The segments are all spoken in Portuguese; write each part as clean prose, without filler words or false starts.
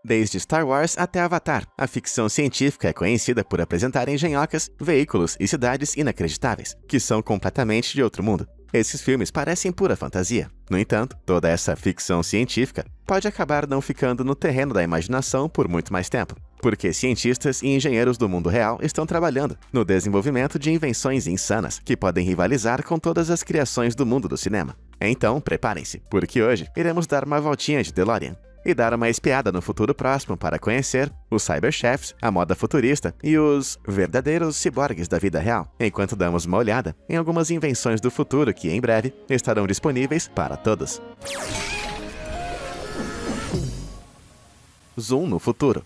Desde Star Wars até Avatar, a ficção científica é conhecida por apresentar engenhocas, veículos e cidades inacreditáveis, que são completamente de outro mundo. Esses filmes parecem pura fantasia. No entanto, toda essa ficção científica pode acabar não ficando no terreno da imaginação por muito mais tempo, porque cientistas e engenheiros do mundo real estão trabalhando no desenvolvimento de invenções insanas que podem rivalizar com todas as criações do mundo do cinema. Então, preparem-se, porque hoje iremos dar uma voltinha de DeLorean e dar uma espiada no futuro próximo para conhecer os cyberchefs, a moda futurista e os verdadeiros ciborgues da vida real, enquanto damos uma olhada em algumas invenções do futuro que, em breve, estarão disponíveis para todos. Zoom no futuro.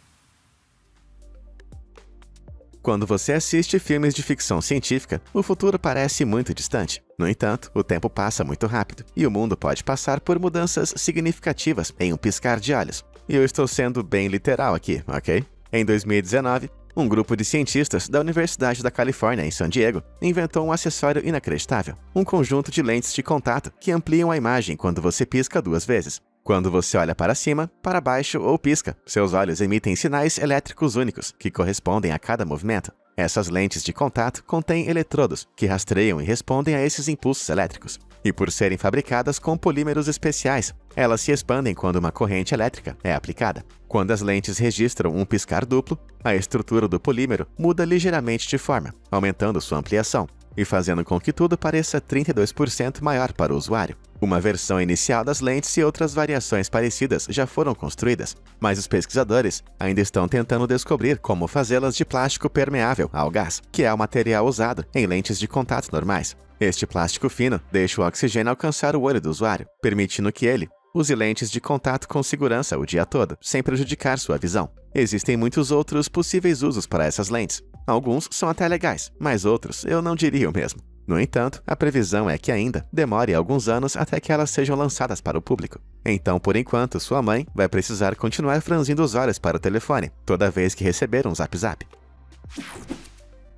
Quando você assiste filmes de ficção científica, o futuro parece muito distante. No entanto, o tempo passa muito rápido e o mundo pode passar por mudanças significativas em um piscar de olhos. E eu estou sendo bem literal aqui, ok? Em 2019, um grupo de cientistas da Universidade da Califórnia, em San Diego, inventou um acessório inacreditável, um conjunto de lentes de contato que ampliam a imagem quando você pisca 2 vezes. Quando você olha para cima, para baixo ou pisca, seus olhos emitem sinais elétricos únicos, que correspondem a cada movimento. Essas lentes de contato contêm eletrodos, que rastreiam e respondem a esses impulsos elétricos. E por serem fabricadas com polímeros especiais, elas se expandem quando uma corrente elétrica é aplicada. Quando as lentes registram um piscar duplo, a estrutura do polímero muda ligeiramente de forma, aumentando sua ampliação e fazendo com que tudo pareça 32% maior para o usuário. Uma versão inicial das lentes e outras variações parecidas já foram construídas, mas os pesquisadores ainda estão tentando descobrir como fazê-las de plástico permeável ao gás, que é o material usado em lentes de contato normais. Este plástico fino deixa o oxigênio alcançar o olho do usuário, permitindo que ele use lentes de contato com segurança o dia todo, sem prejudicar sua visão. Existem muitos outros possíveis usos para essas lentes. Alguns são até legais, mas outros eu não diria o mesmo. No entanto, a previsão é que ainda demore alguns anos até que elas sejam lançadas para o público. Então, por enquanto, sua mãe vai precisar continuar franzindo os olhos para o telefone toda vez que receber um zap-zap.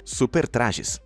Super trajes.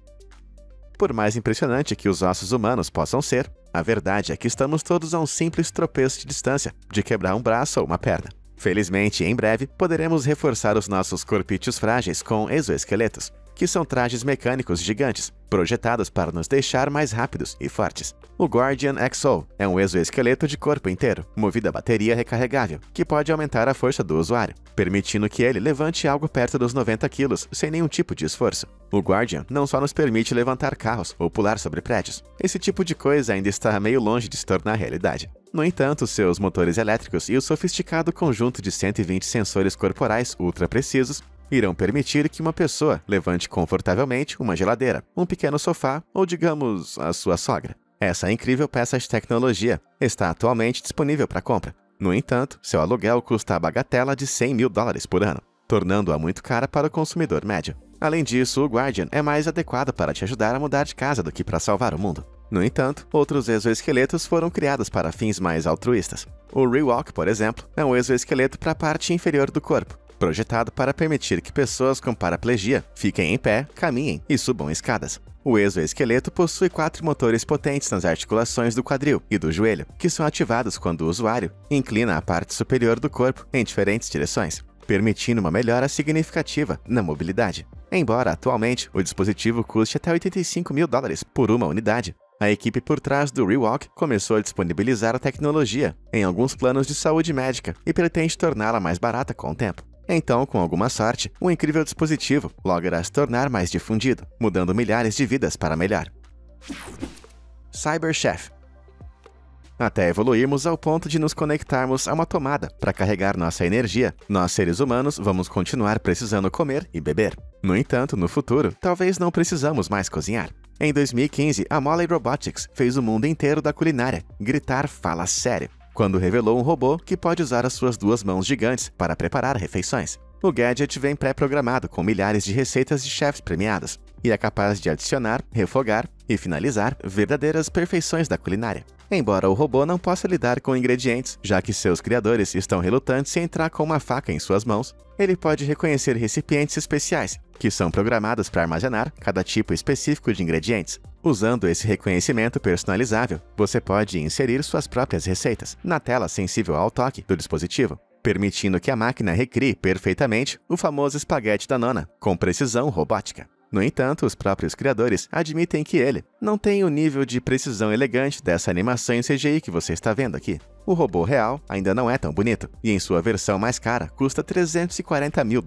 Por mais impressionante que os ossos humanos possam ser, a verdade é que estamos todos a um simples tropeço de distância de quebrar um braço ou uma perna. Felizmente, em breve, poderemos reforçar os nossos corpíceos frágeis com exoesqueletos, que são trajes mecânicos gigantes, projetados para nos deixar mais rápidos e fortes. O Guardian XO é um exoesqueleto de corpo inteiro, movido a bateria recarregável, que pode aumentar a força do usuário, permitindo que ele levante algo perto dos 90 quilos sem nenhum tipo de esforço. O Guardian não só nos permite levantar carros ou pular sobre prédios. Esse tipo de coisa ainda está meio longe de se tornar realidade. No entanto, seus motores elétricos e o sofisticado conjunto de 120 sensores corporais ultra precisos irão permitir que uma pessoa levante confortavelmente uma geladeira, um pequeno sofá ou, digamos, a sua sogra. Essa incrível peça de tecnologia está atualmente disponível para compra. No entanto, seu aluguel custa a bagatela de $100 mil por ano, tornando-a muito cara para o consumidor médio. Além disso, o Guardian é mais adequado para te ajudar a mudar de casa do que para salvar o mundo. No entanto, outros exoesqueletos foram criados para fins mais altruístas. O Rewalk, por exemplo, é um exoesqueleto para a parte inferior do corpo, projetado para permitir que pessoas com paraplegia fiquem em pé, caminhem e subam escadas. O exoesqueleto possui 4 motores potentes nas articulações do quadril e do joelho, que são ativados quando o usuário inclina a parte superior do corpo em diferentes direções, permitindo uma melhora significativa na mobilidade. Embora atualmente o dispositivo custe até $85 mil por uma unidade, a equipe por trás do Rewalk começou a disponibilizar a tecnologia em alguns planos de saúde médica e pretende torná-la mais barata com o tempo. Então, com alguma sorte, o incrível dispositivo logo irá se tornar mais difundido, mudando milhares de vidas para melhor. Cyberchef. Até evoluirmos ao ponto de nos conectarmos a uma tomada para carregar nossa energia, nós seres humanos vamos continuar precisando comer e beber. No entanto, no futuro, talvez não precisamos mais cozinhar. Em 2015, a Molly Robotics fez o mundo inteiro da culinária gritar "fala sério", quando revelou um robô que pode usar as suas 2 mãos gigantes para preparar refeições. O gadget vem pré-programado com milhares de receitas de chefs premiados e é capaz de adicionar, refogar e finalizar verdadeiras perfeições da culinária. Embora o robô não possa lidar com ingredientes, já que seus criadores estão relutantes em entrar com uma faca em suas mãos, ele pode reconhecer recipientes especiais, que são programados para armazenar cada tipo específico de ingredientes. Usando esse reconhecimento personalizável, você pode inserir suas próprias receitas na tela sensível ao toque do dispositivo. permitindo que a máquina recrie perfeitamente o famoso espaguete da nona, com precisão robótica. No entanto, os próprios criadores admitem que ele não tem o nível de precisão elegante dessa animação em CGI que você está vendo aqui. O robô real ainda não é tão bonito, e em sua versão mais cara custa $340 mil.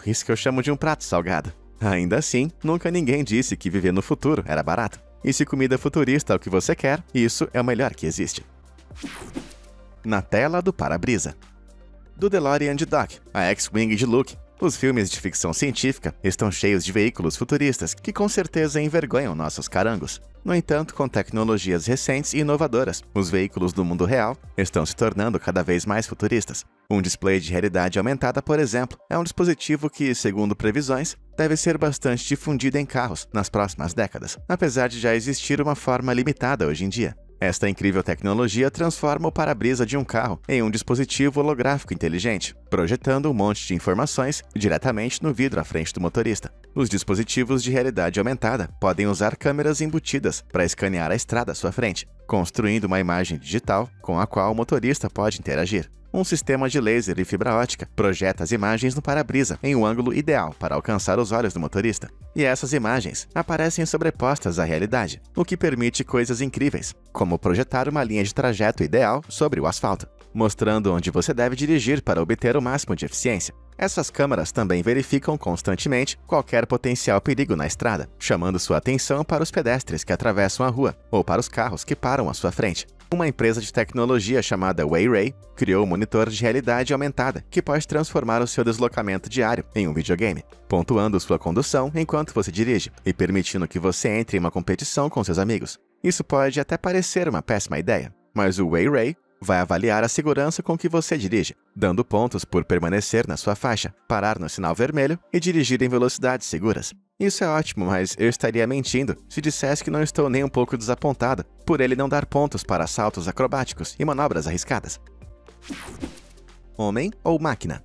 Isso que eu chamo de um prato salgado. Ainda assim, nunca ninguém disse que viver no futuro era barato. E se comida futurista é o que você quer, isso é o melhor que existe. Na tela do para-brisa. Do DeLorean de Doc, a X-Wing de Luke, os filmes de ficção científica estão cheios de veículos futuristas que com certeza envergonham nossos carangos. No entanto, com tecnologias recentes e inovadoras, os veículos do mundo real estão se tornando cada vez mais futuristas. Um display de realidade aumentada, por exemplo, é um dispositivo que, segundo previsões, deve ser bastante difundido em carros nas próximas décadas, apesar de já existir uma forma limitada hoje em dia. Esta incrível tecnologia transforma o para-brisa de um carro em um dispositivo holográfico inteligente, projetando um monte de informações diretamente no vidro à frente do motorista. Os dispositivos de realidade aumentada podem usar câmeras embutidas para escanear a estrada à sua frente, construindo uma imagem digital com a qual o motorista pode interagir. Um sistema de laser e fibra ótica projeta as imagens no para-brisa em um ângulo ideal para alcançar os olhos do motorista. E essas imagens aparecem sobrepostas à realidade, o que permite coisas incríveis, como projetar uma linha de trajeto ideal sobre o asfalto, mostrando onde você deve dirigir para obter o máximo de eficiência. Essas câmeras também verificam constantemente qualquer potencial perigo na estrada, chamando sua atenção para os pedestres que atravessam a rua ou para os carros que param à sua frente. Uma empresa de tecnologia chamada Way-Ray criou um monitor de realidade aumentada que pode transformar o seu deslocamento diário em um videogame, pontuando sua condução enquanto você dirige e permitindo que você entre em uma competição com seus amigos. Isso pode até parecer uma péssima ideia, mas o Way-Ray vai avaliar a segurança com que você dirige, dando pontos por permanecer na sua faixa, parar no sinal vermelho e dirigir em velocidades seguras. Isso é ótimo, mas eu estaria mentindo se dissesse que não estou nem um pouco desapontada por ele não dar pontos para saltos acrobáticos e manobras arriscadas. Homem ou máquina?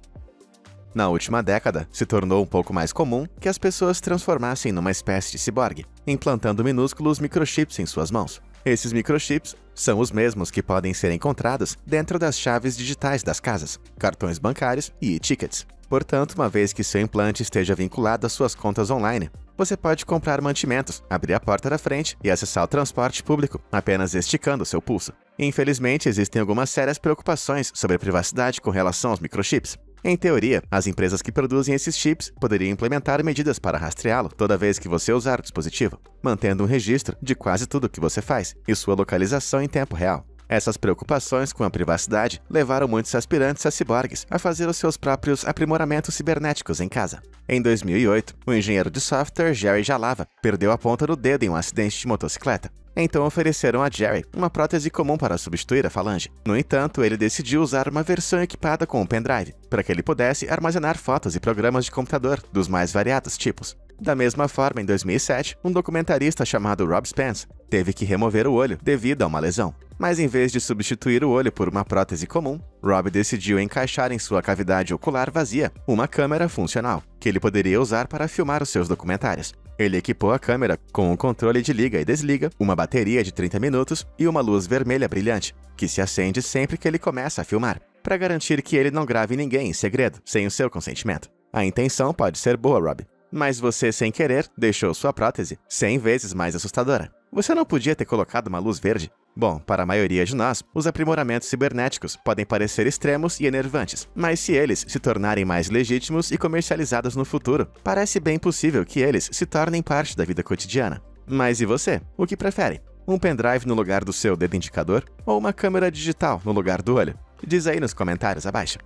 Na última década, se tornou um pouco mais comum que as pessoas se transformassem numa espécie de ciborgue, implantando minúsculos microchips em suas mãos. Esses microchips são os mesmos que podem ser encontrados dentro das chaves digitais das casas, cartões bancários e e-tickets. Portanto, uma vez que seu implante esteja vinculado às suas contas online, você pode comprar mantimentos, abrir a porta da frente e acessar o transporte público apenas esticando seu pulso. Infelizmente, existem algumas sérias preocupações sobre a privacidade com relação aos microchips. Em teoria, as empresas que produzem esses chips poderiam implementar medidas para rastreá-lo toda vez que você usar o dispositivo, mantendo um registro de quase tudo o que você faz e sua localização em tempo real. Essas preocupações com a privacidade levaram muitos aspirantes a ciborgues a fazer os seus próprios aprimoramentos cibernéticos em casa. Em 2008, o engenheiro de software Jerry Jalava perdeu a ponta do dedo em um acidente de motocicleta. Então ofereceram a Jerry uma prótese comum para substituir a falange. No entanto, ele decidiu usar uma versão equipada com um pendrive, para que ele pudesse armazenar fotos e programas de computador dos mais variados tipos. Da mesma forma, em 2007, um documentarista chamado Rob Spence teve que remover o olho devido a uma lesão. Mas em vez de substituir o olho por uma prótese comum, Rob decidiu encaixar em sua cavidade ocular vazia uma câmera funcional, que ele poderia usar para filmar os seus documentários. Ele equipou a câmera com um controle de liga e desliga, uma bateria de 30 minutos e uma luz vermelha brilhante, que se acende sempre que ele começa a filmar, para garantir que ele não grave ninguém em segredo, sem o seu consentimento. A intenção pode ser boa, Rob, mas você, sem querer, deixou sua prótese 100 vezes mais assustadora. Você não podia ter colocado uma luz verde? Bom, para a maioria de nós, os aprimoramentos cibernéticos podem parecer extremos e enervantes, mas se eles se tornarem mais legítimos e comercializados no futuro, parece bem possível que eles se tornem parte da vida cotidiana. Mas e você? O que prefere? Um pendrive no lugar do seu dedo indicador ou uma câmera digital no lugar do olho? Diz aí nos comentários abaixo.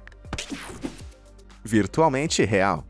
Virtualmente real.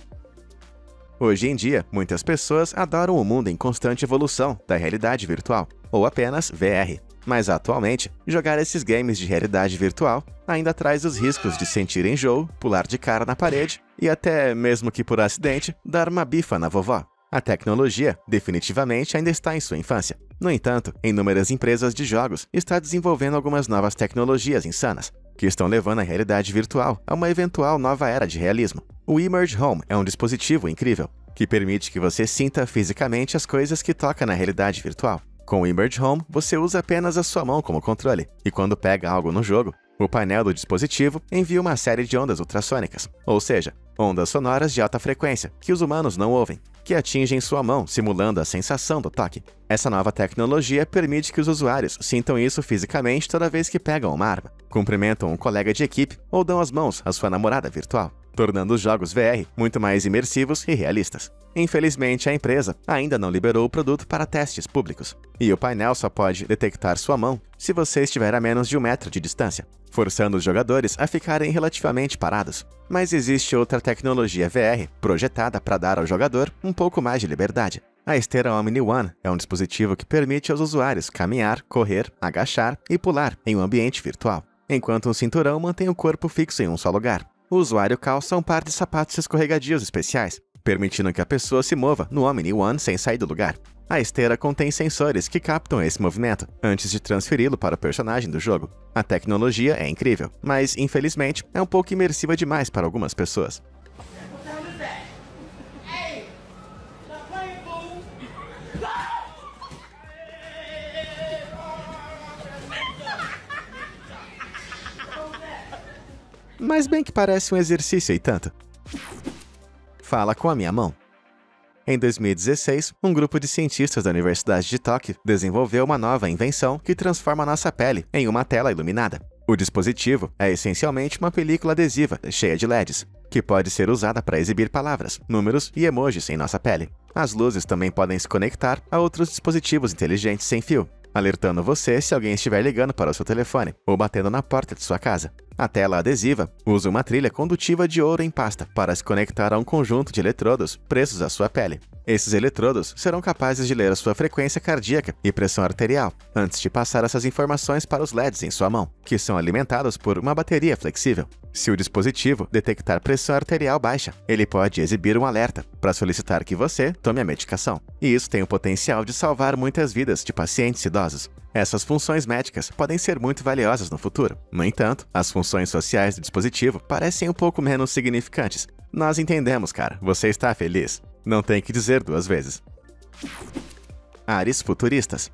Hoje em dia, muitas pessoas adoram o mundo em constante evolução da realidade virtual, ou apenas VR. Mas atualmente, jogar esses games de realidade virtual ainda traz os riscos de sentir enjoo, pular de cara na parede e até, mesmo que por acidente, dar uma bifa na vovó. A tecnologia definitivamente ainda está em sua infância. No entanto, inúmeras empresas de jogos estão desenvolvendo algumas novas tecnologias insanas, que estão levando a realidade virtual a uma eventual nova era de realismo. O Immerge Home é um dispositivo incrível, que permite que você sinta fisicamente as coisas que toca na realidade virtual. Com o Immerge Home, você usa apenas a sua mão como controle, e quando pega algo no jogo, O painel do dispositivo envia uma série de ondas ultrassônicas, ou seja, ondas sonoras de alta frequência, que os humanos não ouvem, que atingem sua mão, simulando a sensação do toque. Essa nova tecnologia permite que os usuários sintam isso fisicamente toda vez que pegam uma arma, cumprimentam um colega de equipe ou dão as mãos à sua namorada virtual, tornando os jogos VR muito mais imersivos e realistas. Infelizmente, a empresa ainda não liberou o produto para testes públicos, e o painel só pode detectar sua mão se você estiver a menos de 1 metro de distância, forçando os jogadores a ficarem relativamente parados. Mas existe outra tecnologia VR projetada para dar ao jogador um pouco mais de liberdade. A esteira Omni One é um dispositivo que permite aos usuários caminhar, correr, agachar e pular em um ambiente virtual, enquanto um cinturão mantém o corpo fixo em um só lugar. O usuário calça um par de sapatos escorregadios especiais, permitindo que a pessoa se mova no Omni One sem sair do lugar. A esteira contém sensores que captam esse movimento antes de transferi-lo para o personagem do jogo. A tecnologia é incrível, mas, infelizmente, é um pouco imersiva demais para algumas pessoas. Mas bem que parece um exercício e tanto. Fala com a minha mão. Em 2016, um grupo de cientistas da Universidade de Tóquio desenvolveu uma nova invenção que transforma nossa pele em uma tela iluminada. O dispositivo é essencialmente uma película adesiva cheia de LEDs, que pode ser usada para exibir palavras, números e emojis em nossa pele. As luzes também podem se conectar a outros dispositivos inteligentes sem fio, alertando você se alguém estiver ligando para o seu telefone ou batendo na porta de sua casa. A tela adesiva usa uma trilha condutiva de ouro em pasta para se conectar a um conjunto de eletrodos presos à sua pele. Esses eletrodos serão capazes de ler a sua frequência cardíaca e pressão arterial, antes de passar essas informações para os LEDs em sua mão, que são alimentados por uma bateria flexível. Se o dispositivo detectar pressão arterial baixa, ele pode exibir um alerta para solicitar que você tome a medicação. E isso tem o potencial de salvar muitas vidas de pacientes idosos. Essas funções médicas podem ser muito valiosas no futuro. No entanto, as funções sociais do dispositivo parecem um pouco menos significantes. Nós entendemos, cara. Você está feliz. Não tem que dizer 2 vezes. Ares futuristas.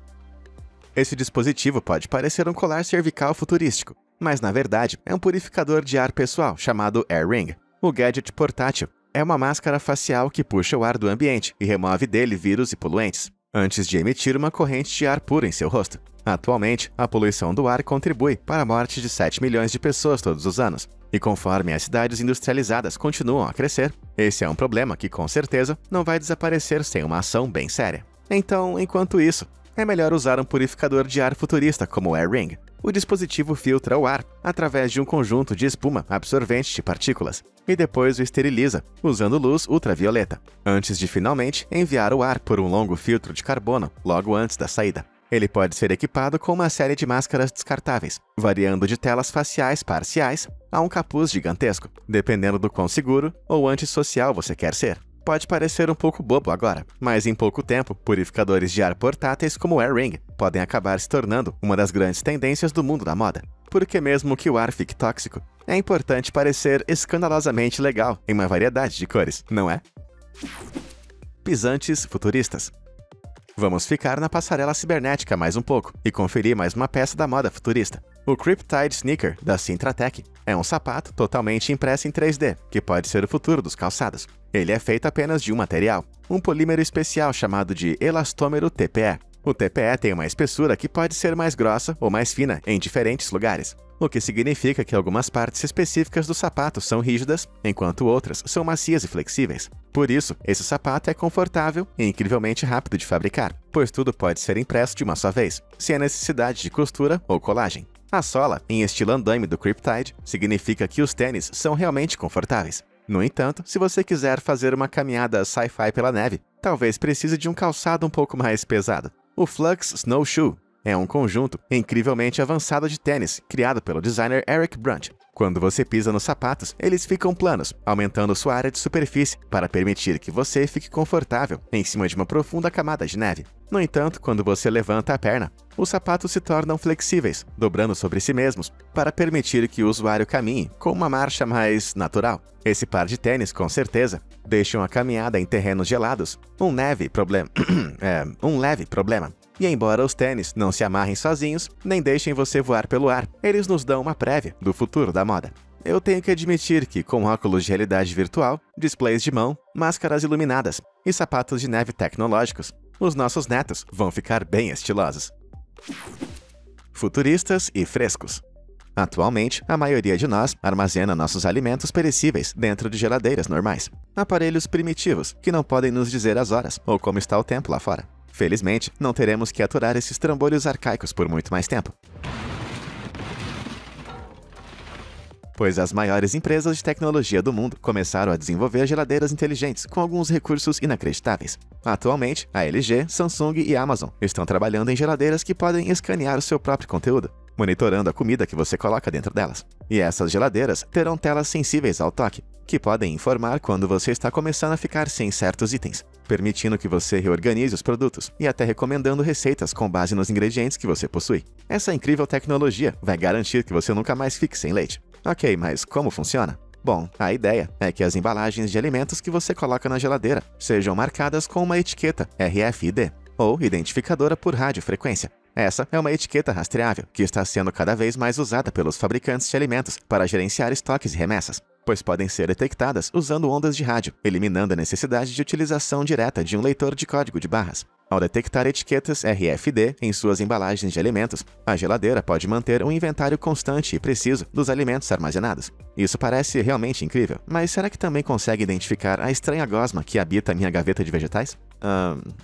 Esse dispositivo pode parecer um colar cervical futurístico, mas na verdade é um purificador de ar pessoal chamado AirRing. O gadget portátil é uma máscara facial que puxa o ar do ambiente e remove dele vírus e poluentes, antes de emitir uma corrente de ar puro em seu rosto. Atualmente, a poluição do ar contribui para a morte de 7 milhões de pessoas todos os anos. E conforme as cidades industrializadas continuam a crescer, esse é um problema que, com certeza, não vai desaparecer sem uma ação bem séria. Então, enquanto isso, é melhor usar um purificador de ar futurista como o AirRing. O dispositivo filtra o ar através de um conjunto de espuma absorvente de partículas e depois o esteriliza, usando luz ultravioleta, antes de finalmente enviar o ar por um longo filtro de carbono logo antes da saída. Ele pode ser equipado com uma série de máscaras descartáveis, variando de telas faciais parciais a um capuz gigantesco, dependendo do quão seguro ou antissocial você quer ser. Pode parecer um pouco bobo agora, mas em pouco tempo, purificadores de ar portáteis como o AirRing podem acabar se tornando uma das grandes tendências do mundo da moda. Porque mesmo que o ar fique tóxico, é importante parecer escandalosamente legal em uma variedade de cores, não é? Pisantes futuristas. Vamos ficar na passarela cibernética mais um pouco e conferir mais uma peça da moda futurista. O Cryptide Sneaker, da Syntratec, é um sapato totalmente impresso em 3D, que pode ser o futuro dos calçados. Ele é feito apenas de um material, um polímero especial chamado de elastômero TPE. O TPE tem uma espessura que pode ser mais grossa ou mais fina em diferentes lugares, o que significa que algumas partes específicas do sapato são rígidas, enquanto outras são macias e flexíveis. Por isso, esse sapato é confortável e incrivelmente rápido de fabricar, pois tudo pode ser impresso de uma só vez, sem a necessidade de costura ou colagem. A sola, em estilo andaime do Cryptide, significa que os tênis são realmente confortáveis. No entanto, se você quiser fazer uma caminhada sci-fi pela neve, talvez precise de um calçado um pouco mais pesado. O Flux Snowshoe é um conjunto incrivelmente avançado de tênis criado pelo designer Eric Brunt. Quando você pisa nos sapatos, eles ficam planos, aumentando sua área de superfície para permitir que você fique confortável em cima de uma profunda camada de neve. No entanto, quando você levanta a perna, os sapatos se tornam flexíveis, dobrando sobre si mesmos, para permitir que o usuário caminhe com uma marcha mais natural. Esse par de tênis, com certeza, deixam a caminhada em terrenos gelados um leve problema. E embora os tênis não se amarrem sozinhos, nem deixem você voar pelo ar, eles nos dão uma prévia do futuro da moda. Eu tenho que admitir que, com óculos de realidade virtual, displays de mão, máscaras iluminadas e sapatos de neve tecnológicos, os nossos netos vão ficar bem estilosos. Futuristas e frescos. Atualmente, a maioria de nós armazena nossos alimentos perecíveis dentro de geladeiras normais. Aparelhos primitivos que não podem nos dizer as horas ou como está o tempo lá fora. Felizmente, não teremos que aturar esses trambolhos arcaicos por muito mais tempo, pois as maiores empresas de tecnologia do mundo começaram a desenvolver geladeiras inteligentes com alguns recursos inacreditáveis. Atualmente, a LG, Samsung e Amazon estão trabalhando em geladeiras que podem escanear o seu próprio conteúdo, monitorando a comida que você coloca dentro delas. E essas geladeiras terão telas sensíveis ao toque, que podem informar quando você está começando a ficar sem certos itens, permitindo que você reorganize os produtos e até recomendando receitas com base nos ingredientes que você possui. Essa incrível tecnologia vai garantir que você nunca mais fique sem leite. Ok, mas como funciona? Bom, a ideia é que as embalagens de alimentos que você coloca na geladeira sejam marcadas com uma etiqueta RFID, ou identificadora por radiofrequência. Essa é uma etiqueta rastreável que está sendo cada vez mais usada pelos fabricantes de alimentos para gerenciar estoques e remessas, pois podem ser detectadas usando ondas de rádio, eliminando a necessidade de utilização direta de um leitor de código de barras. Ao detectar etiquetas RFID em suas embalagens de alimentos, a geladeira pode manter um inventário constante e preciso dos alimentos armazenados. Isso parece realmente incrível, mas será que também consegue identificar a estranha gosma que habita a minha gaveta de vegetais?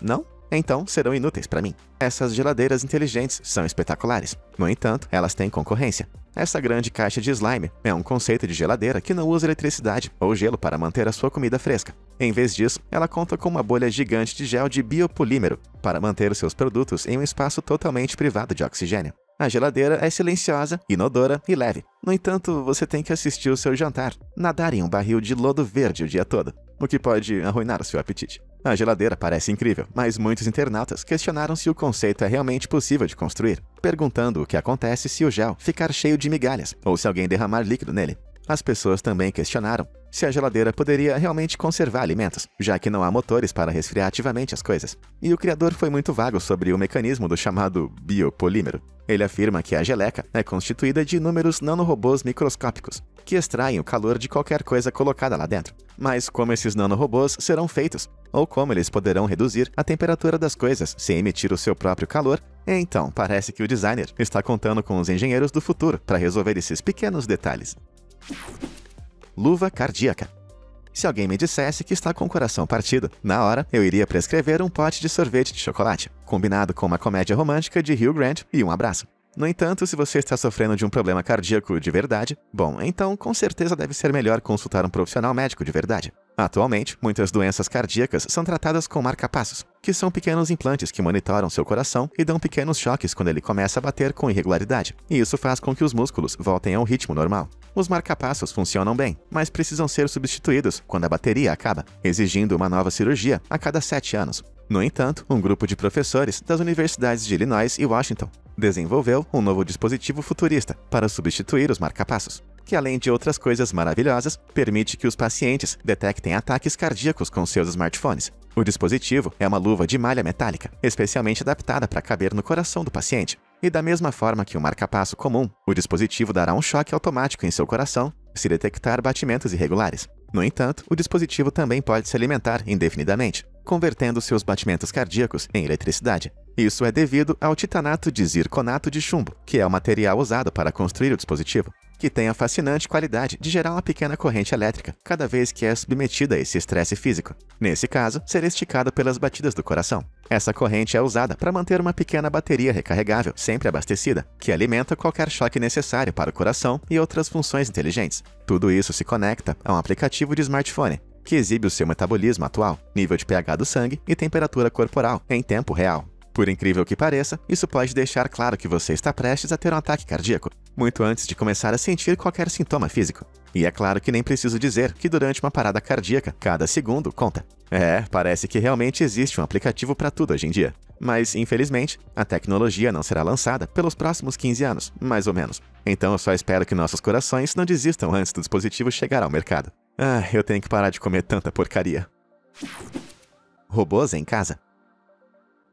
Não? Então serão inúteis para mim. Essas geladeiras inteligentes são espetaculares. No entanto, elas têm concorrência. Essa grande caixa de slime é um conceito de geladeira que não usa eletricidade ou gelo para manter a sua comida fresca. Em vez disso, ela conta com uma bolha gigante de gel de biopolímero para manter os seus produtos em um espaço totalmente privado de oxigênio. A geladeira é silenciosa, inodora e leve. No entanto, você tem que assistir o seu jantar, nadar em um barril de lodo verde o dia todo, o que pode arruinar o seu apetite. A geladeira parece incrível, mas muitos internautas questionaram se o conceito é realmente possível de construir, perguntando o que acontece se o gel ficar cheio de migalhas ou se alguém derramar líquido nele. As pessoas também questionaram se a geladeira poderia realmente conservar alimentos, já que não há motores para resfriar ativamente as coisas. E o criador foi muito vago sobre o mecanismo do chamado biopolímero. Ele afirma que a geleca é constituída de inúmeros nanorobôs microscópicos, que extraem o calor de qualquer coisa colocada lá dentro. Mas como esses nanorobôs serão feitos? Ou como eles poderão reduzir a temperatura das coisas sem emitir o seu próprio calor? Então, parece que o designer está contando com os engenheiros do futuro para resolver esses pequenos detalhes. Luva cardíaca. Se alguém me dissesse que está com o coração partido, na hora eu iria prescrever um pote de sorvete de chocolate, combinado com uma comédia romântica de Hugh Grant e um abraço. No entanto, se você está sofrendo de um problema cardíaco de verdade, bom, então com certeza deve ser melhor consultar um profissional médico de verdade. Atualmente, muitas doenças cardíacas são tratadas com marca-passos, que são pequenos implantes que monitoram seu coração e dão pequenos choques quando ele começa a bater com irregularidade, e isso faz com que os músculos voltem ao ritmo normal. Os marca-passos funcionam bem, mas precisam ser substituídos quando a bateria acaba, exigindo uma nova cirurgia a cada 7 anos. No entanto, um grupo de professores das universidades de Illinois e Washington desenvolveu um novo dispositivo futurista para substituir os marca-passos, que além de outras coisas maravilhosas, permite que os pacientes detectem ataques cardíacos com seus smartphones. O dispositivo é uma luva de malha metálica, especialmente adaptada para caber no coração do paciente. E da mesma forma que um marca-passo comum, o dispositivo dará um choque automático em seu coração se detectar batimentos irregulares. No entanto, o dispositivo também pode se alimentar indefinidamente, convertendo seus batimentos cardíacos em eletricidade. Isso é devido ao titanato de zirconato de chumbo, que é o material usado para construir o dispositivo, que tem a fascinante qualidade de gerar uma pequena corrente elétrica cada vez que é submetida a esse estresse físico. Nesse caso, ser esticado pelas batidas do coração. Essa corrente é usada para manter uma pequena bateria recarregável sempre abastecida, que alimenta qualquer choque necessário para o coração e outras funções inteligentes. Tudo isso se conecta a um aplicativo de smartphone, que exibe o seu metabolismo atual, nível de pH do sangue e temperatura corporal em tempo real. Por incrível que pareça, isso pode deixar claro que você está prestes a ter um ataque cardíaco, muito antes de começar a sentir qualquer sintoma físico. E é claro que nem preciso dizer que durante uma parada cardíaca, cada segundo conta. Parece que realmente existe um aplicativo para tudo hoje em dia. Mas, infelizmente, a tecnologia não será lançada pelos próximos 15 anos, mais ou menos. Então eu só espero que nossos corações não desistam antes do dispositivo chegar ao mercado. Eu tenho que parar de comer tanta porcaria. Robôs em casa.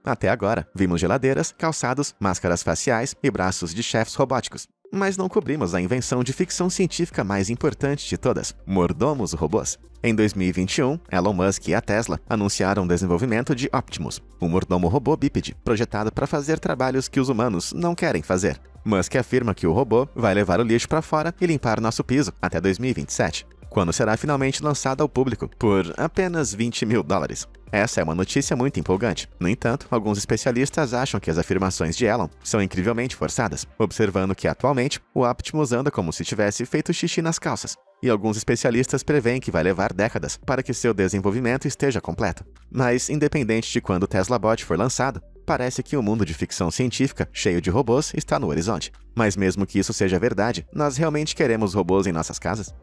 Até agora, vimos geladeiras, calçados, máscaras faciais e braços de chefes robóticos. Mas não cobrimos a invenção de ficção científica mais importante de todas, mordomos robôs. Em 2021, Elon Musk e a Tesla anunciaram o desenvolvimento de Optimus, um mordomo robô bípede projetado para fazer trabalhos que os humanos não querem fazer. Musk afirma que o robô vai levar o lixo para fora e limpar nosso piso até 2027, quando será finalmente lançado ao público por apenas $20 mil. Essa é uma notícia muito empolgante. No entanto, alguns especialistas acham que as afirmações de Elon são incrivelmente forçadas, observando que atualmente o Optimus anda como se tivesse feito xixi nas calças. E alguns especialistas preveem que vai levar décadas para que seu desenvolvimento esteja completo. Mas, independente de quando o Tesla Bot for lançado, parece que um mundo de ficção científica cheio de robôs está no horizonte. Mas mesmo que isso seja verdade, nós realmente queremos robôs em nossas casas?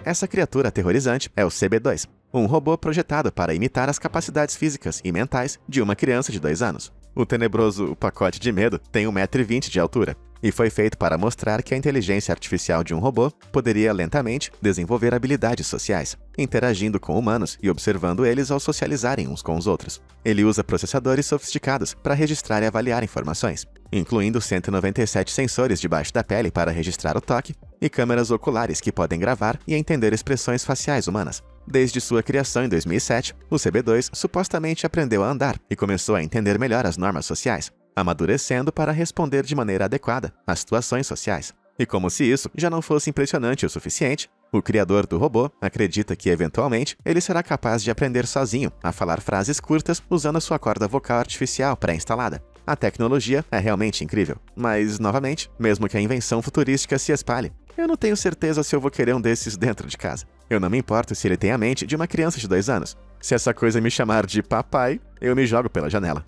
Essa criatura aterrorizante é o CB2, um robô projetado para imitar as capacidades físicas e mentais de uma criança de 2 anos. O tenebroso pacote de medo tem 1,20 m de altura e foi feito para mostrar que a inteligência artificial de um robô poderia lentamente desenvolver habilidades sociais, interagindo com humanos e observando eles ao socializarem uns com os outros. Ele usa processadores sofisticados para registrar e avaliar informações, incluindo 197 sensores debaixo da pele para registrar o toque e câmeras oculares que podem gravar e entender expressões faciais humanas. Desde sua criação em 2007, o CB2 supostamente aprendeu a andar e começou a entender melhor as normas sociais, amadurecendo para responder de maneira adequada às situações sociais. E como se isso já não fosse impressionante o suficiente, o criador do robô acredita que, eventualmente, ele será capaz de aprender sozinho a falar frases curtas usando a sua corda vocal artificial pré-instalada. A tecnologia é realmente incrível, mas, novamente, mesmo que a invenção futurística se espalhe, eu não tenho certeza se eu vou querer um desses dentro de casa. Eu não me importo se ele tem a mente de uma criança de 2 anos. Se essa coisa me chamar de papai, eu me jogo pela janela.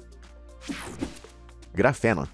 Grafeno.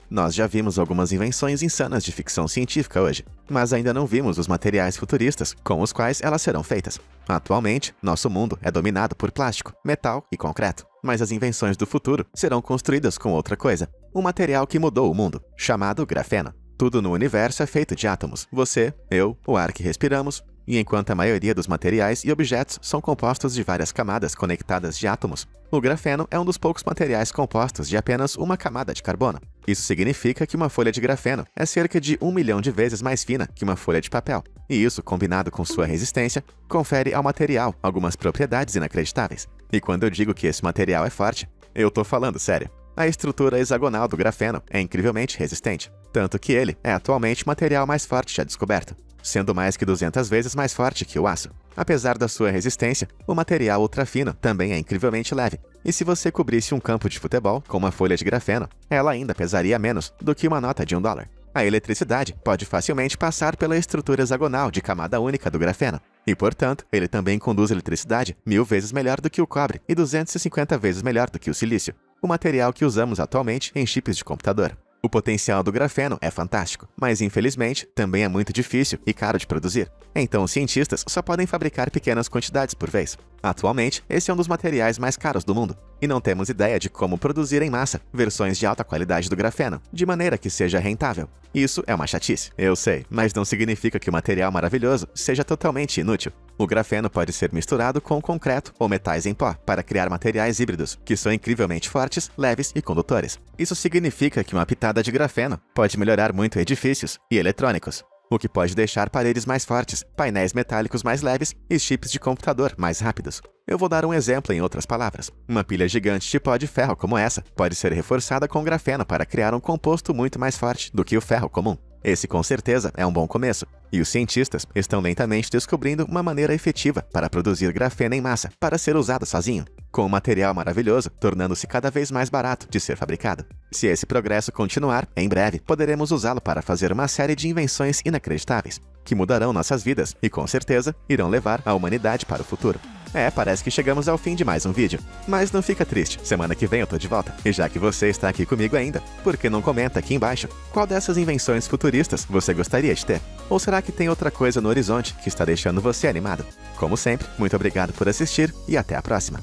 Nós já vimos algumas invenções insanas de ficção científica hoje, mas ainda não vimos os materiais futuristas com os quais elas serão feitas. Atualmente, nosso mundo é dominado por plástico, metal e concreto, mas as invenções do futuro serão construídas com outra coisa, um material que mudou o mundo, chamado grafeno. Tudo no universo é feito de átomos, você, eu, o ar que respiramos, e enquanto a maioria dos materiais e objetos são compostos de várias camadas conectadas de átomos, o grafeno é um dos poucos materiais compostos de apenas uma camada de carbono. Isso significa que uma folha de grafeno é cerca de 1 milhão de vezes mais fina que uma folha de papel, e isso, combinado com sua resistência, confere ao material algumas propriedades inacreditáveis. E quando eu digo que esse material é forte, eu tô falando sério. A estrutura hexagonal do grafeno é incrivelmente resistente, tanto que ele é atualmente o material mais forte já descoberto, sendo mais que 200 vezes mais forte que o aço. Apesar da sua resistência, o material ultrafino também é incrivelmente leve, e se você cobrisse um campo de futebol com uma folha de grafeno, ela ainda pesaria menos do que uma nota de $1. A eletricidade pode facilmente passar pela estrutura hexagonal de camada única do grafeno, e, portanto, ele também conduz eletricidade 1000 vezes melhor do que o cobre e 250 vezes melhor do que o silício, o material que usamos atualmente em chips de computador. O potencial do grafeno é fantástico, mas infelizmente também é muito difícil e caro de produzir. Então os cientistas só podem fabricar pequenas quantidades por vez. Atualmente, esse é um dos materiais mais caros do mundo, e não temos ideia de como produzir em massa versões de alta qualidade do grafeno, de maneira que seja rentável. Isso é uma chatice, eu sei, mas não significa que o material maravilhoso seja totalmente inútil. O grafeno pode ser misturado com concreto ou metais em pó para criar materiais híbridos, que são incrivelmente fortes, leves e condutores. Isso significa que uma pitada de grafeno pode melhorar muito edifícios e eletrônicos, o que pode deixar paredes mais fortes, painéis metálicos mais leves e chips de computador mais rápidos. Eu vou dar um exemplo em outras palavras. Uma pilha gigante de pó de ferro como essa pode ser reforçada com grafeno para criar um composto muito mais forte do que o ferro comum. Esse, com certeza, é um bom começo, e os cientistas estão lentamente descobrindo uma maneira efetiva para produzir grafeno em massa para ser usado sozinho, com um material maravilhoso tornando-se cada vez mais barato de ser fabricado. Se esse progresso continuar, em breve poderemos usá-lo para fazer uma série de invenções inacreditáveis, que mudarão nossas vidas e, com certeza, irão levar a humanidade para o futuro. Parece que chegamos ao fim de mais um vídeo. Mas não fica triste, semana que vem eu tô de volta. E já que você está aqui comigo ainda, por que não comenta aqui embaixo qual dessas invenções futuristas você gostaria de ter? Ou será que tem outra coisa no horizonte que está deixando você animado? Como sempre, muito obrigado por assistir e até a próxima.